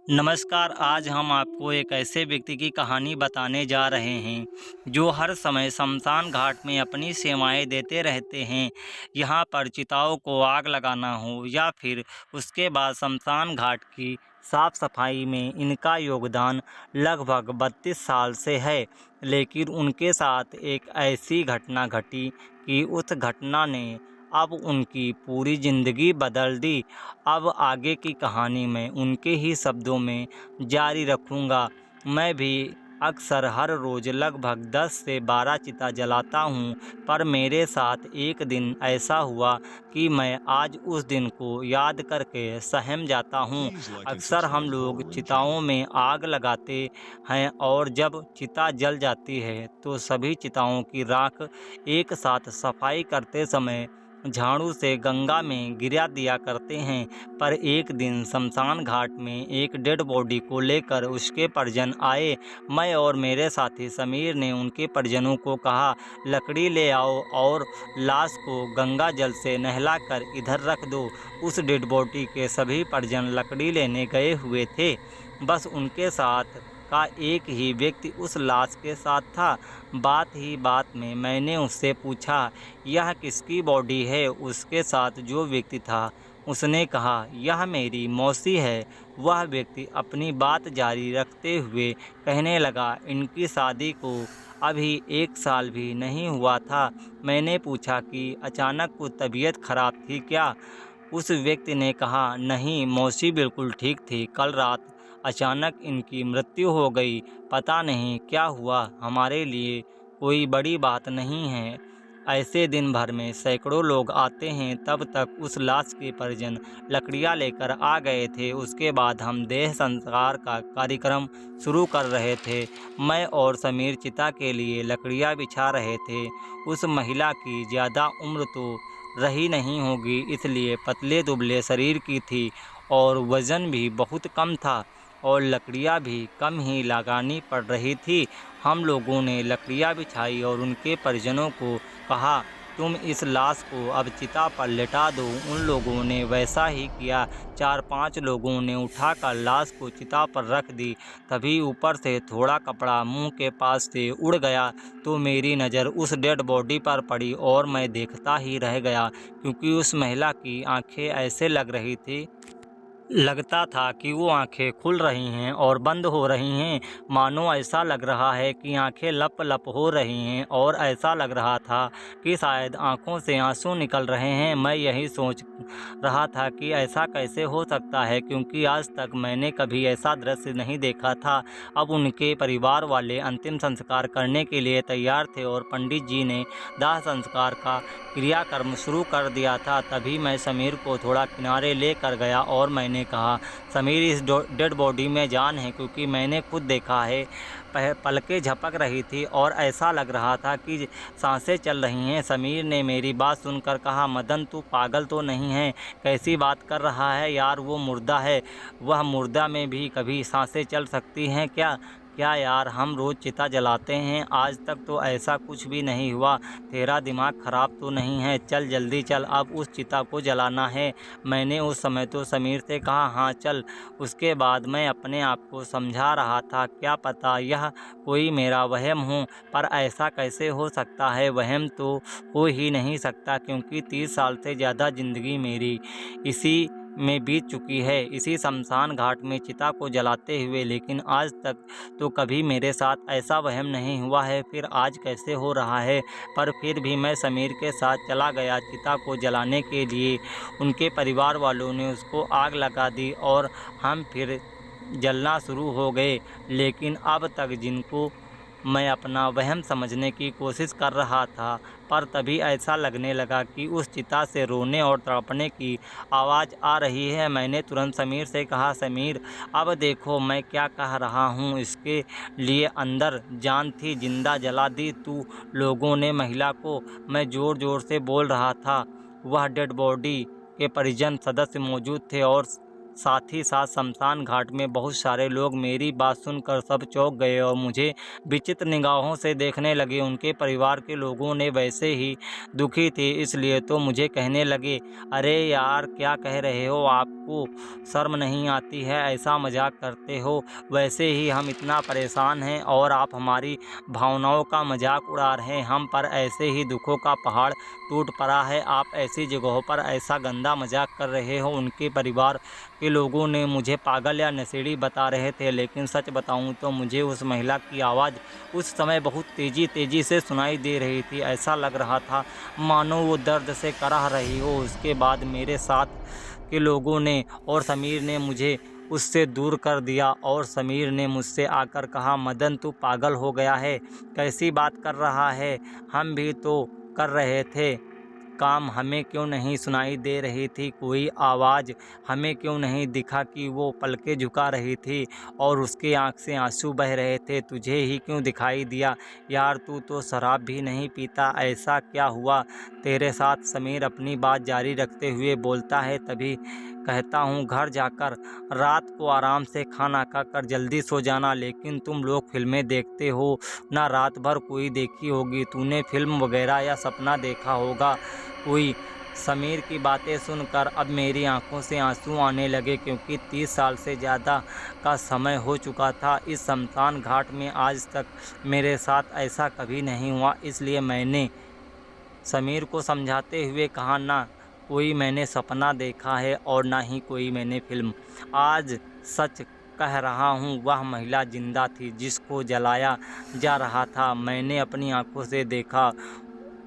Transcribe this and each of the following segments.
नमस्कार। आज हम आपको एक ऐसे व्यक्ति की कहानी बताने जा रहे हैं जो हर समय शमशान घाट में अपनी सेवाएं देते रहते हैं। यहाँ पर चिताओं को आग लगाना हो या फिर उसके बाद शमशान घाट की साफ सफाई में इनका योगदान लगभग 32 साल से है। लेकिन उनके साथ एक ऐसी घटना घटी कि उस घटना ने अब उनकी पूरी ज़िंदगी बदल दी। अब आगे की कहानी मैं उनके ही शब्दों में जारी रखूँगा। मैं भी अक्सर हर रोज़ लगभग 10 से 12 चिता जलाता हूँ, पर मेरे साथ एक दिन ऐसा हुआ कि मैं आज उस दिन को याद करके सहम जाता हूँ। अक्सर हम लोग चिताओं में आग लगाते हैं और जब चिता जल जाती है तो सभी चिताओं की राख एक साथ सफाई करते समय झाड़ू से गंगा में गिरा दिया करते हैं। पर एक दिन शमशान घाट में एक डेड बॉडी को लेकर उसके परिजन आए। मैं और मेरे साथी समीर ने उनके परिजनों को कहा, लकड़ी ले आओ और लाश को गंगा जल से नहलाकर इधर रख दो। उस डेड बॉडी के सभी परिजन लकड़ी लेने गए हुए थे। बस उनके साथ का एक ही व्यक्ति उस लाश के साथ था। बात ही बात में मैंने उससे पूछा, यह किसकी बॉडी है? उसके साथ जो व्यक्ति था उसने कहा, यह मेरी मौसी है। वह व्यक्ति अपनी बात जारी रखते हुए कहने लगा, इनकी शादी को अभी 1 साल भी नहीं हुआ था। मैंने पूछा कि अचानक कुछ तबीयत खराब थी क्या? उस व्यक्ति ने कहा, नहीं, मौसी बिल्कुल ठीक थी। कल रात अचानक इनकी मृत्यु हो गई। पता नहीं क्या हुआ। हमारे लिए कोई बड़ी बात नहीं है। ऐसे दिन भर में सैकड़ों लोग आते हैं। तब तक उस लाश के परिजन लकड़ियाँ लेकर आ गए थे। उसके बाद हम देह संस्कार का कार्यक्रम शुरू कर रहे थे। मैं और समीर चिता के लिए लकड़ियाँ बिछा रहे थे। उस महिला की ज़्यादा उम्र तो रही नहीं होगी, इसलिए पतले दुबले शरीर की थी और वज़न भी बहुत कम था और लकड़ियाँ भी कम ही लगानी पड़ रही थी। हम लोगों ने लकड़ियाँ बिछाई और उनके परिजनों को कहा, तुम इस लाश को अब चिता पर लिटा दो। उन लोगों ने वैसा ही किया। 4-5 लोगों ने उठाकर लाश को चिता पर रख दी। तभी ऊपर से थोड़ा कपड़ा मुंह के पास से उड़ गया तो मेरी नज़र उस डेड बॉडी पर पड़ी और मैं देखता ही रह गया, क्योंकि उस महिला की आंखें ऐसे लग रही थी, लगता था कि वो आंखें खुल रही हैं और बंद हो रही हैं। मानो ऐसा लग रहा है कि आंखें लप-लप हो रही हैं और ऐसा लग रहा था कि शायद आंखों से आंसू निकल रहे हैं। मैं यही सोच रहा था कि ऐसा कैसे हो सकता है, क्योंकि आज तक मैंने कभी ऐसा दृश्य नहीं देखा था। अब उनके परिवार वाले अंतिम संस्कार करने के लिए तैयार थे और पंडित जी ने दाह संस्कार का क्रियाकर्म शुरू कर दिया था। तभी मैं समीर को थोड़ा किनारे लेकर गया और मैंने कहा, समीर, इस डेड बॉडी में जान है, क्योंकि मैंने खुद देखा है। पलकें झपक रही थी और ऐसा लग रहा था कि सांसें चल रही हैं। समीर ने मेरी बात सुनकर कहा, मदन, तू पागल तो नहीं है? कैसी बात कर रहा है यार? वो मुर्दा है। वह मुर्दा में भी कभी सांसें चल सकती हैं क्या? क्या यार, हम रोज़ चिता जलाते हैं, आज तक तो ऐसा कुछ भी नहीं हुआ। तेरा दिमाग ख़राब तो नहीं है? चल जल्दी चल, अब उस चिता को जलाना है। मैंने उस समय तो समीर से कहा, हाँ चल। उसके बाद मैं अपने आप को समझा रहा था, क्या पता यह कोई मेरा वहम हो, पर ऐसा कैसे हो सकता है? वहम तो हो ही नहीं सकता, क्योंकि 30 साल से ज़्यादा ज़िंदगी मेरी इसी में बीत चुकी है, इसी शमशान घाट में चिता को जलाते हुए। लेकिन आज तक तो कभी मेरे साथ ऐसा वहम नहीं हुआ है, फिर आज कैसे हो रहा है? पर फिर भी मैं समीर के साथ चला गया चिता को जलाने के लिए। उनके परिवार वालों ने उसको आग लगा दी और हम फिर जलना शुरू हो गए। लेकिन अब तक जिनको मैं अपना वहम समझने की कोशिश कर रहा था, पर तभी ऐसा लगने लगा कि उस चिता से रोने और तड़पने की आवाज़ आ रही है। मैंने तुरंत समीर से कहा, समीर, अब देखो मैं क्या कह रहा हूँ, इसके लिए अंदर जान थी, जिंदा जला दी तू लोगों ने महिला को। मैं ज़ोर ज़ोर से बोल रहा था। वह डेड बॉडी के परिजन सदस्य मौजूद थे और साथ ही साथ शमशान घाट में बहुत सारे लोग मेरी बात सुनकर सब चौंक गए और मुझे विचित्र निगाहों से देखने लगे। उनके परिवार के लोगों ने वैसे ही दुखी थे, इसलिए तो मुझे कहने लगे, अरे यार क्या कह रहे हो, आपको शर्म नहीं आती है, ऐसा मजाक करते हो। वैसे ही हम इतना परेशान हैं और आप हमारी भावनाओं का मजाक उड़ा रहे हैं। हम पर ऐसे ही दुखों का पहाड़ टूट पड़ा है, आप ऐसी जगहों पर ऐसा गंदा मजाक कर रहे हो। उनके परिवार के लोगों ने मुझे पागल या नशेड़ी बता रहे थे, लेकिन सच बताऊं तो मुझे उस महिला की आवाज़ उस समय बहुत तेज़ी से सुनाई दे रही थी। ऐसा लग रहा था मानो वो दर्द से कराह रही हो। उसके बाद मेरे साथ के लोगों ने और समीर ने मुझे उससे दूर कर दिया और समीर ने मुझसे आकर कहा, मदन तू पागल हो गया है, कैसी बात कर रहा है, हम भी तो कर रहे थे काम, हमें क्यों नहीं सुनाई दे रही थी कोई आवाज़, हमें क्यों नहीं दिखा कि वो पलकें झुका रही थी और उसके आँख से आंसू बह रहे थे, तुझे ही क्यों दिखाई दिया यार, तू तो शराब भी नहीं पीता, ऐसा क्या हुआ तेरे साथ। समीर अपनी बात जारी रखते हुए बोलता है, तभी कहता हूँ घर जाकर रात को आराम से खाना खाकर जल्दी सो जाना, लेकिन तुम लोग फिल्में देखते हो ना, रात भर कोई देखी होगी, तूने फिल्म वगैरह या सपना देखा होगा कोई। समीर की बातें सुनकर अब मेरी आंखों से आंसू आने लगे, क्योंकि 30 साल से ज़्यादा का समय हो चुका था इस शमशान घाट में। आज तक मेरे साथ ऐसा कभी नहीं हुआ, इसलिए मैंने समीर को समझाते हुए कहा, ना कोई मैंने सपना देखा है और ना ही कोई मैंने फिल्म। आज सच कह रहा हूँ, वह महिला जिंदा थी जिसको जलाया जा रहा था। मैंने अपनी आंखों से देखा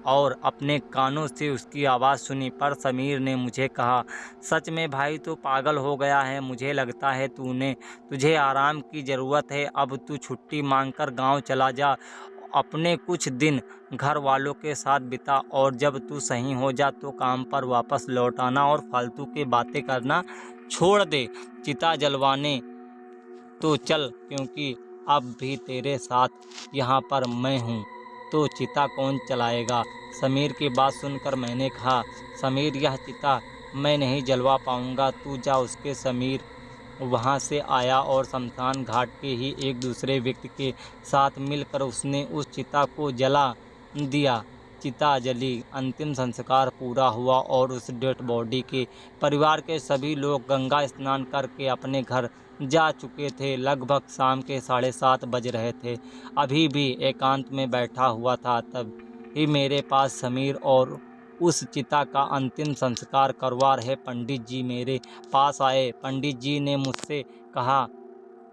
और अपने कानों से उसकी आवाज़ सुनी। पर समीर ने मुझे कहा, सच में भाई तू पागल हो गया है, मुझे लगता है तुझे आराम की ज़रूरत है। अब तू छुट्टी मांगकर गांव चला जा, अपने कुछ दिन घर वालों के साथ बिता और जब तू सही हो जा तो काम पर वापस लौट आना और फालतू की बातें करना छोड़ दे। चिता जलवाने तो चल, क्योंकि अब भी तेरे साथ यहाँ पर मैं हूँ, तो चिता कौन चलाएगा। समीर की बात सुनकर मैंने कहा, समीर यह चिता मैं नहीं जलवा पाऊँगा, तू जा। उसके समीर वहाँ से आया और शमशान घाट के ही एक दूसरे व्यक्ति के साथ मिलकर उसने उस चिता को जला दिया। चिता जली, अंतिम संस्कार पूरा हुआ और उस डेड बॉडी के परिवार के सभी लोग गंगा स्नान करके अपने घर जा चुके थे। लगभग शाम के 7:30 बज रहे थे। अभी भी एकांत में बैठा हुआ था, तब ही मेरे पास समीर और उस चिता का अंतिम संस्कार करवा रहे पंडित जी मेरे पास आए। पंडित जी ने मुझसे कहा,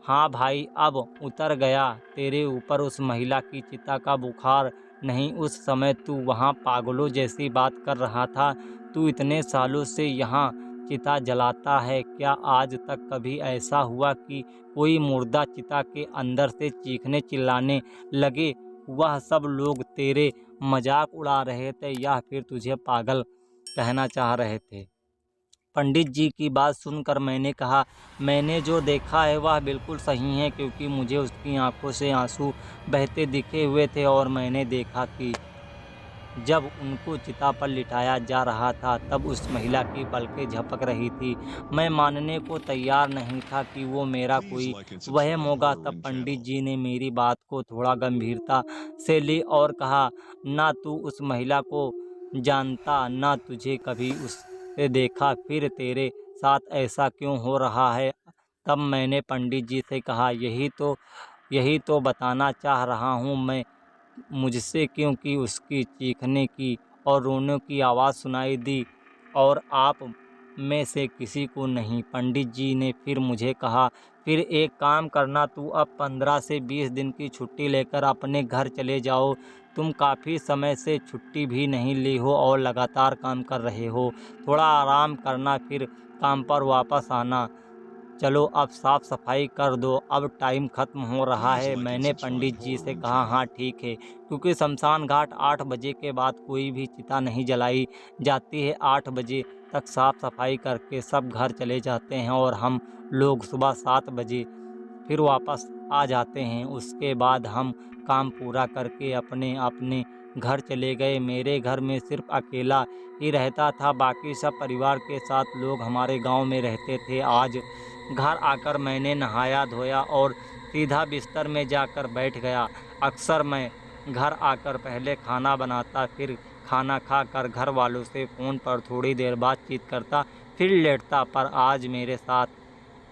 हाँ भाई अब उतर गया तेरे ऊपर उस महिला की चिता का बुखार नहीं। उस समय तू वहाँ पागलों जैसी बात कर रहा था, तू इतने सालों से यहाँ चिता जलाता है, क्या आज तक कभी ऐसा हुआ कि कोई मुर्दा चिता के अंदर से चीखने चिल्लाने लगे। वह सब लोग तेरे मजाक उड़ा रहे थे या फिर तुझे पागल कहना चाह रहे थे। पंडित जी की बात सुनकर मैंने कहा, मैंने जो देखा है वह बिल्कुल सही है, क्योंकि मुझे उसकी आंखों से आंसू बहते दिखे हुए थे और मैंने देखा कि जब उनको चिता पर लिटाया जा रहा था तब उस महिला की पलकें झपक रही थी। मैं मानने को तैयार नहीं था कि वो मेरा कोई वहम होगा। तब पंडित जी ने मेरी बात को थोड़ा गंभीरता से ली और कहा, ना तू उस महिला को जानता, ना तुझे कभी उससे देखा, फिर तेरे साथ ऐसा क्यों हो रहा है। तब मैंने पंडित जी से कहा, यही तो बताना चाह रहा हूँ मैं मुझसे, क्योंकि उसकी चीखने की और रोने की आवाज़ सुनाई दी और आप में से किसी को नहीं। पंडित जी ने फिर मुझे कहा, फिर एक काम करना, तू अब 15 से 20 दिन की छुट्टी लेकर अपने घर चले जाओ। तुम काफ़ी समय से छुट्टी भी नहीं ली हो और लगातार काम कर रहे हो, थोड़ा आराम करना फिर काम पर वापस आना। चलो अब साफ़ सफाई कर दो, अब टाइम ख़त्म हो रहा है। मैंने पंडित जी से कहा, हाँ ठीक है, क्योंकि शमशान घाट 8 बजे के बाद कोई भी चिता नहीं जलाई जाती है। 8 बजे तक साफ़ सफाई करके सब घर चले जाते हैं और हम लोग सुबह 7 बजे फिर वापस आ जाते हैं। उसके बाद हम काम पूरा करके अपने अपने घर चले गए। मेरे घर में सिर्फ अकेला ही रहता था, बाकी सब परिवार के साथ लोग हमारे गांव में रहते थे। आज घर आकर मैंने नहाया धोया और सीधा बिस्तर में जाकर बैठ गया। अक्सर मैं घर आकर पहले खाना बनाता, फिर खाना खाकर घर वालों से फ़ोन पर थोड़ी देर बातचीत करता, फिर लेटता। पर आज मेरे साथ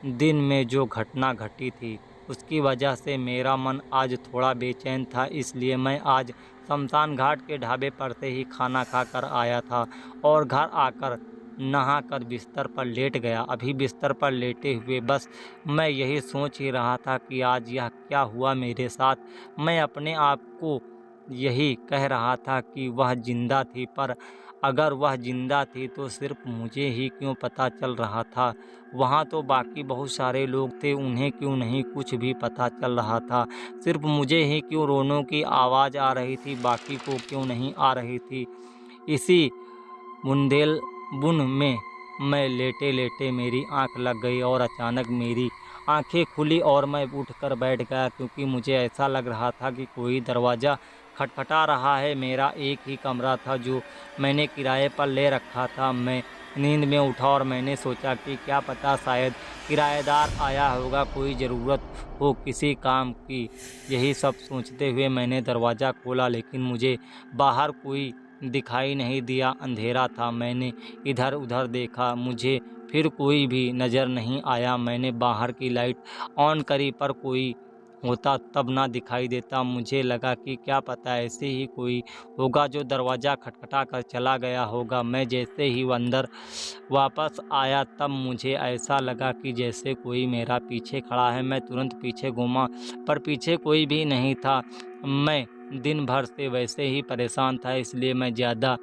दिन में जो घटना घटी थी उसकी वजह से मेरा मन आज थोड़ा बेचैन था, इसलिए मैं आज शमशान घाट के ढाबे पर से ही खाना खाकर आया था और घर आकर नहाकर बिस्तर पर लेट गया। अभी बिस्तर पर लेटे हुए बस मैं यही सोच ही रहा था कि आज यह क्या हुआ मेरे साथ। मैं अपने आप को यही कह रहा था कि वह जिंदा थी, पर अगर वह जिंदा थी तो सिर्फ मुझे ही क्यों पता चल रहा था? वहाँ तो बाकी बहुत सारे लोग थे, उन्हें क्यों नहीं कुछ भी पता चल रहा था? सिर्फ मुझे ही क्यों रोनों की आवाज़ आ रही थी, बाकी को क्यों नहीं आ रही थी? इसी बुंदेलबुन में मैं लेटे लेटे मेरी आंख लग गई और अचानक मेरी आंखें खुली और मैं उठकर बैठ गया, क्योंकि मुझे ऐसा लग रहा था कि कोई दरवाज़ा खटखटा रहा है। मेरा एक ही कमरा था जो मैंने किराए पर ले रखा था। मैं नींद में उठा और मैंने सोचा कि क्या पता शायद किराएदार आया होगा, कोई ज़रूरत हो किसी काम की। यही सब सोचते हुए मैंने दरवाज़ा खोला, लेकिन मुझे बाहर कोई दिखाई नहीं दिया, अंधेरा था। मैंने इधर उधर देखा, मुझे फिर कोई भी नज़र नहीं आया। मैंने बाहर की लाइट ऑन करी, पर कोई होता तब ना दिखाई देता। मुझे लगा कि क्या पता ऐसे ही कोई होगा जो दरवाज़ा खटखटा कर चला गया होगा। मैं जैसे ही अंदर वापस आया तब मुझे ऐसा लगा कि जैसे कोई मेरा पीछे खड़ा है। मैं तुरंत पीछे घूमा, पर पीछे कोई भी नहीं था। मैं दिन भर से वैसे ही परेशान था, इसलिए मैं ज़्यादा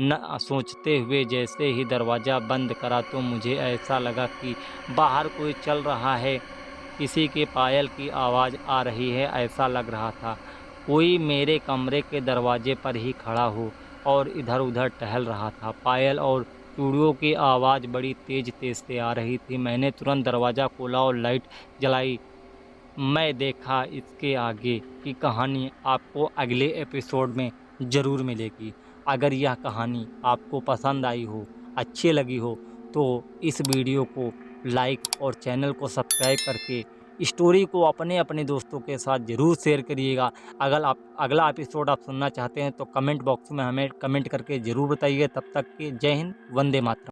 न सोचते हुए जैसे ही दरवाज़ा बंद करा तो मुझे ऐसा लगा कि बाहर कोई चल रहा है, किसी के पायल की आवाज़ आ रही है, ऐसा लग रहा था। कोई मेरे कमरे के दरवाजे पर ही खड़ा हो और इधर उधर टहल रहा था। पायल और चूड़ियों की आवाज़ बड़ी तेज़ तेज़ से आ रही थी। मैंने तुरंत दरवाज़ा खोला और लाइट जलाई। मैं देखा इसके आगे की कहानी आपको अगले एपिसोड में ज़रूर मिलेगी। अगर यह कहानी आपको पसंद आई हो, अच्छी लगी हो, तो इस वीडियो को लाइक और चैनल को सब्सक्राइब करके स्टोरी को अपने अपने दोस्तों के साथ ज़रूर शेयर करिएगा। अगर आप अगला एपिसोड आप सुनना चाहते हैं तो कमेंट बॉक्स में हमें कमेंट करके ज़रूर बताइए। तब तक के जय हिंद, वंदे मातरम।